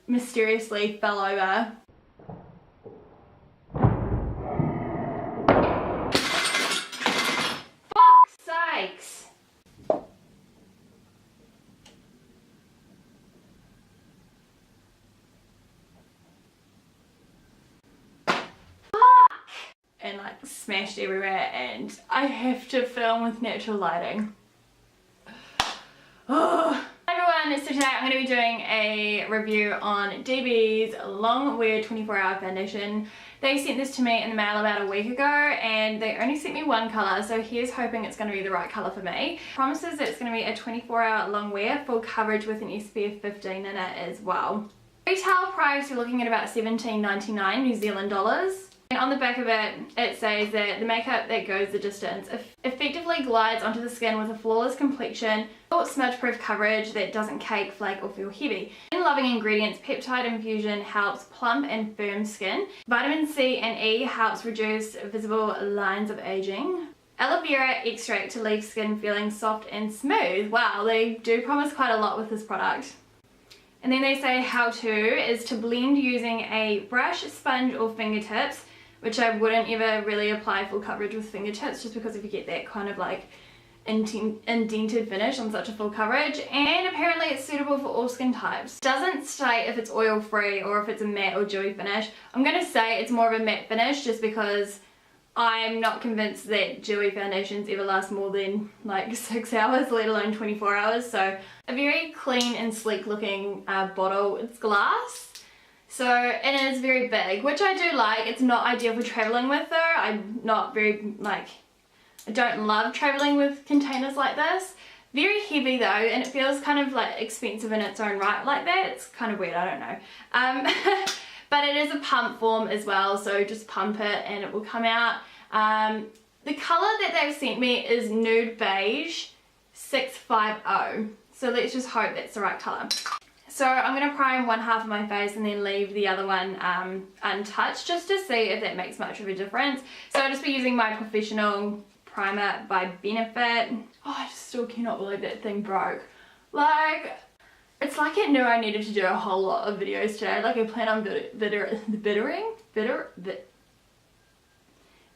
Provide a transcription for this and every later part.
mysteriously fell over. Fuck's sakes! And like smashed everywhere, and I have to film with natural lighting. Oh. Hi everyone, so today I'm going to be doing a review on DB's Longwear 24-hour foundation. They sent this to me in the mail about a week ago and they only sent me one colour, so here's hoping it's going to be the right colour for me. Promises that it's going to be a 24-hour long wear, full coverage with an SPF 15 in it as well. Retail price, you're looking at about $17.99 New Zealand dollars. And on the back of it, it says that the makeup that goes the distance effectively glides onto the skin with a flawless complexion, smudge-proof coverage that doesn't cake, flake or feel heavy. In loving ingredients, peptide infusion helps plump and firm skin. Vitamin C and E helps reduce visible lines of aging. Aloe vera extract to leave skin feeling soft and smooth. Wow, they do promise quite a lot with this product. And then they say how to is to blend using a brush, sponge or fingertips, which I wouldn't ever really apply full coverage with fingertips just because if you get that kind of like indented finish on such a full coverage. And apparently it's suitable for all skin types. Doesn't state if it's oil free or if it's a matte or dewy finish. I'm going to say it's more of a matte finish just because I'm not convinced that dewy foundations ever last more than like 6 hours, let alone 24 hours. So a very clean and sleek looking bottle. It's glass. So, and it is very big, which I do like. It's not ideal for traveling with though. I'm not very, like, I don't love traveling with containers like this. Very heavy though, and it feels kind of like expensive in its own right like that. It's kind of weird, I don't know. But it is a pump form as well, so just pump it and it will come out. The colour that they've sent me is Nude Beige 650. So let's just hope that's the right colour. So I'm going to prime one half of my face and then leave the other one untouched just to see if that makes much of a difference. So I'll just be using my professional primer by Benefit. Oh, I just still cannot believe that thing broke. Like, it's like it knew I needed to do a whole lot of videos today. Like I plan on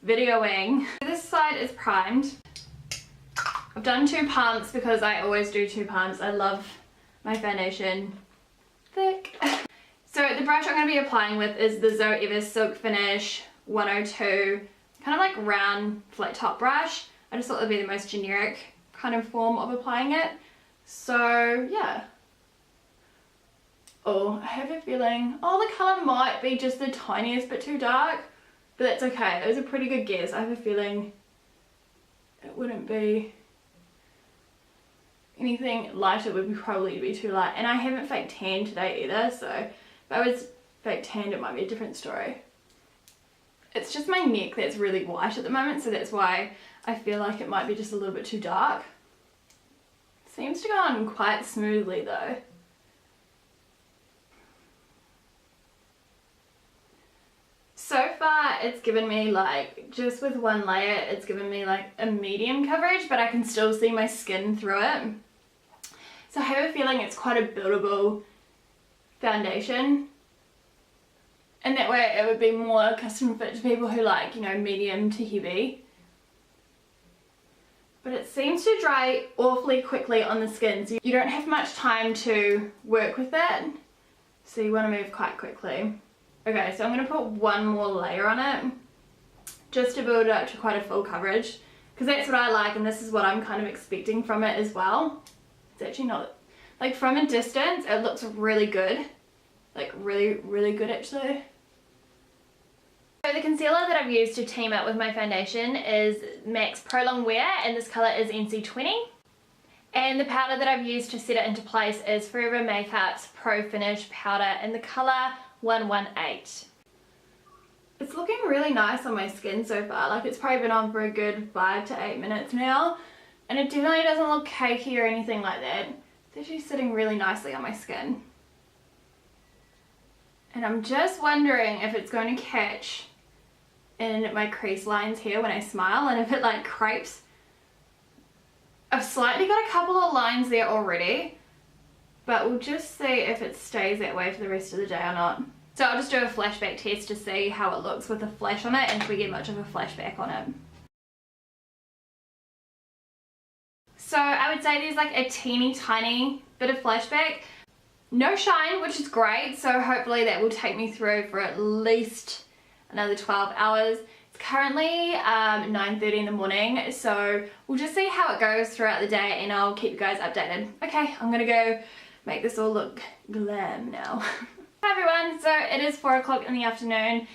videoing. This side is primed. I've done 2 pumps because I always do 2 pumps. I love my foundation thick. So the brush I'm going to be applying with is the Zoever Silk Finish 102, kind of like round flat top brush. I just thought that would be the most generic kind of form of applying it. So yeah. Oh, I have a feeling, oh, the colour might be just the tiniest bit too dark, but that's okay. It was a pretty good guess. I have a feeling it wouldn't be anything lighter, would probably be too light. And I haven't fake tanned today either, so if I was fake tanned it might be a different story. It's just my neck that's really white at the moment, so that's why I feel like it might be just a little bit too dark. Seems to go on quite smoothly though. So far it's given me like, just with one layer, it's given me like a medium coverage, but I can still see my skin through it. So I have a feeling it's quite a buildable foundation. And that way it would be more custom fit to people who like, you know, medium to heavy. But it seems to dry awfully quickly on the skin, so you don't have much time to work with it. So you want to move quite quickly. Okay, so I'm going to put one more layer on it, just to build it up to quite a full coverage, because that's what I like and this is what I'm kind of expecting from it as well. It's actually not, like from a distance, it looks really good. Like really, really good actually. So the concealer that I've used to team up with my foundation is MAC's Pro Longwear, and this colour is NC20. And the powder that I've used to set it into place is Forever Makeup's Pro Finish powder in the colour 118. It's looking really nice on my skin so far. Like it's probably been on for a good 5 to 8 minutes now, and it definitely doesn't look cakey or anything like that. It's actually sitting really nicely on my skin. And I'm just wondering if it's going to catch in my crease lines here when I smile, and if it like crepes. I've slightly got a couple of lines there already, but we'll just see if it stays that way for the rest of the day or not. So I'll just do a flashback test to see how it looks with a flash on it and if we get much of a flashback on it. So I would say there's like a teeny tiny bit of flashback. No shine, which is great, so hopefully that will take me through for at least another 12 hours. It's currently 9:30 in the morning, so we'll just see how it goes throughout the day and I'll keep you guys updated. Okay, I'm gonna go make this all look glam now. Hi everyone, so it is 4 o'clock in the afternoon.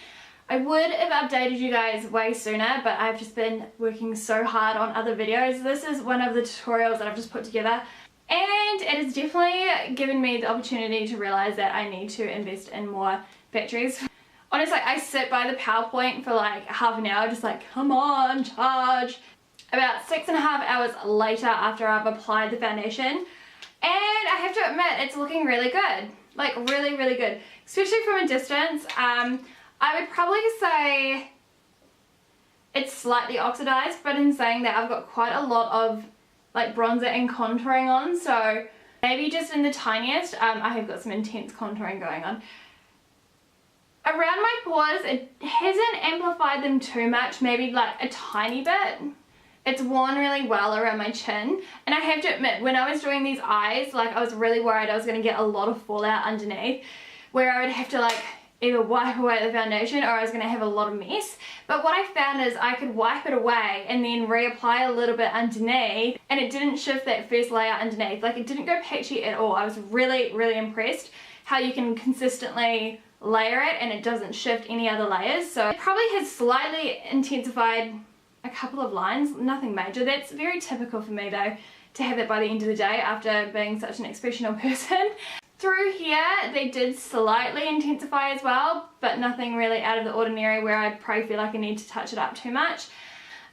I would have updated you guys way sooner, but I've just been working so hard on other videos. This is one of the tutorials that I've just put together, and it has definitely given me the opportunity to realize that I need to invest in more batteries. Honestly, I sit by the PowerPoint for like half an hour just like, come on, charge. About 6.5 hours later after I've applied the foundation, and I have to admit it's looking really good. Like really, really good. Especially from a distance. I would probably say it's slightly oxidized, but in saying that I've got quite a lot of like bronzer and contouring on, so maybe just in the tiniest, I have got some intense contouring going on. Around my pores, it hasn't amplified them too much, maybe like a tiny bit. It's worn really well around my chin, and I have to admit, when I was doing these eyes, like I was really worried I was going to get a lot of fallout underneath, where I would have to like either wipe away the foundation or I was going to have a lot of mess. But what I found is I could wipe it away and then reapply a little bit underneath, and it didn't shift that first layer underneath. Like it didn't go patchy at all. I was really, really impressed how you can consistently layer it and it doesn't shift any other layers. So it probably has slightly intensified a couple of lines, nothing major. That's very typical for me though, to have that by the end of the day after being such an expressional person. Through here, they did slightly intensify as well, but nothing really out of the ordinary where I probably feel like I need to touch it up too much.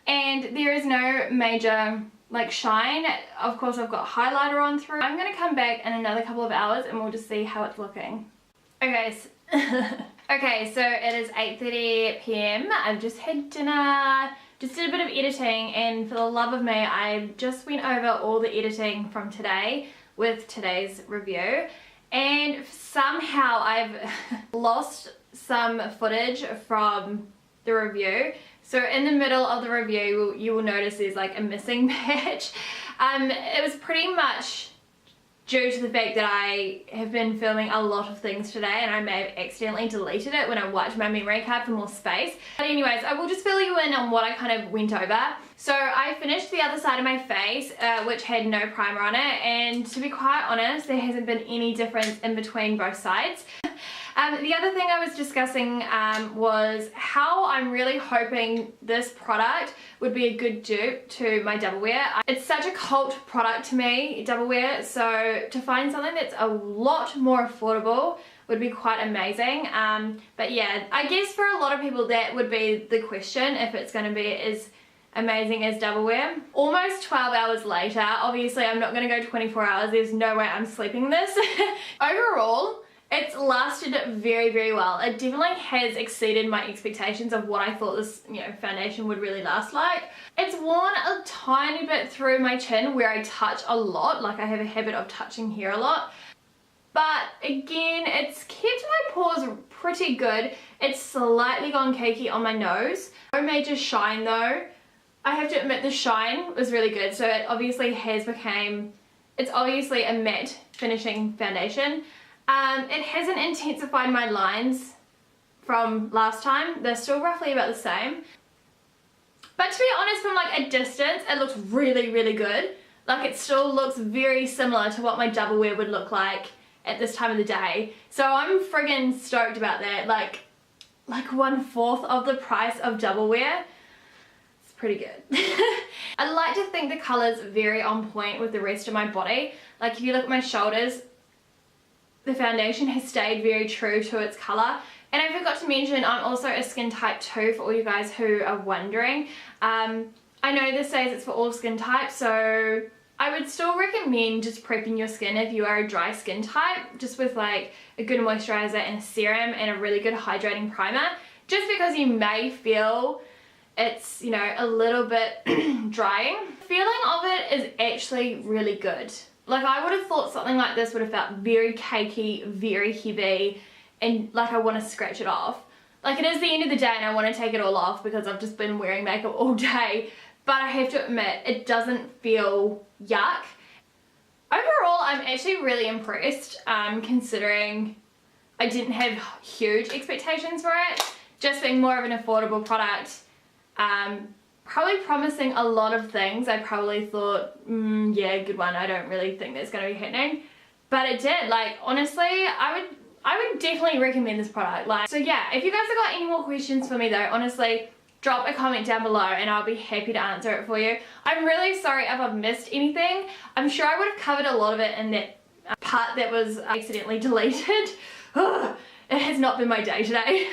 And there is no major like shine. Of course, I've got highlighter on through. I'm going to come back in another couple of hours and we'll just see how it's looking. Okay, okay, so it is 8:30 p.m. I've just had dinner, just did a bit of editing, and for the love of me, I just went over all the editing from today with today's review. And somehow I've lost some footage from the review. So in the middle of the review, you will notice there's like a missing patch. It was pretty much due to the fact that I have been filming a lot of things today, and I may have accidentally deleted it when I wiped my memory card for more space. But anyways, I will just fill you in on what I kind of went over. So I finished the other side of my face, which had no primer on it, and to be quite honest, there hasn't been any difference in between both sides. The other thing I was discussing was how I'm really hoping this product would be a good dupe to my Doublewear. It's such a cult product to me, Doublewear, so to find something that's a lot more affordable would be quite amazing. But yeah, I guess for a lot of people that would be the question, if it's going to be as amazing as Doublewear. Almost 12 hours later, obviously I'm not going to go 24 hours, there's no way I'm sleeping this. Overall, it's lasted very, very well. It definitely has exceeded my expectations of what I thought this, foundation would really last like. It's worn a tiny bit through my chin where I touch a lot, like I have a habit of touching here a lot. But again, it's kept my pores pretty good. It's slightly gone cakey on my nose. No major shine though. I have to admit the shine was really good. So it obviously has it's obviously a matte finishing foundation. It hasn't intensified my lines from last time. They're still roughly about the same. But to be honest, from like a distance, it looks really, really good. Like it still looks very similar to what my Doublewear would look like at this time of the day. So I'm friggin' stoked about that. Like 1/4 of the price of Doublewear. It's pretty good. I like to think the colour's very on point with the rest of my body. Like if you look at my shoulders, the foundation has stayed very true to its colour. And I forgot to mention, I'm also a skin type 2 for all you guys who are wondering. I know this says it's for all skin types, so I would still recommend just prepping your skin if you are a dry skin type, just with like a good moisturiser and a serum and a really good hydrating primer, just because you may feel it's, a little bit drying. The feeling of it is actually really good. Like I would have thought something like this would have felt very cakey, very heavy, and like I want to scratch it off. Like it is the end of the day and I want to take it all off because I've just been wearing makeup all day, but I have to admit it doesn't feel yuck. Overall, I'm actually really impressed considering I didn't have huge expectations for it. Just being more of an affordable product, probably promising a lot of things. I probably thought, yeah, good one. I don't really think that's going to be happening. But it did. Like, honestly, I would definitely recommend this product. Like, so yeah, if you guys have got any more questions for me though, honestly, drop a comment down below and I'll be happy to answer it for you. I'm really sorry if I've missed anything. I'm sure I would have covered a lot of it in that part that was accidentally deleted. It has not been my day today.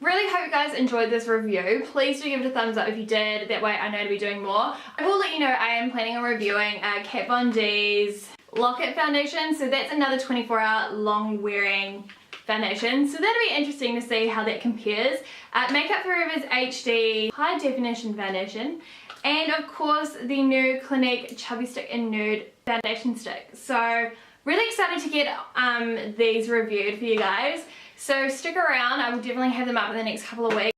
Really hope you guys enjoyed this review. Please do give it a thumbs up if you did. That way I know to be doing more. I will let you know I am planning on reviewing Kat Von D's Lock-It foundation. So that's another 24-hour long wearing foundation. So that'll be interesting to see how that compares. Makeup Forever's HD High Definition Foundation. And of course the new Clinique Chubby Stick in Nude Foundation Stick. So really excited to get these reviewed for you guys. So stick around, I will definitely have them up in the next couple of weeks.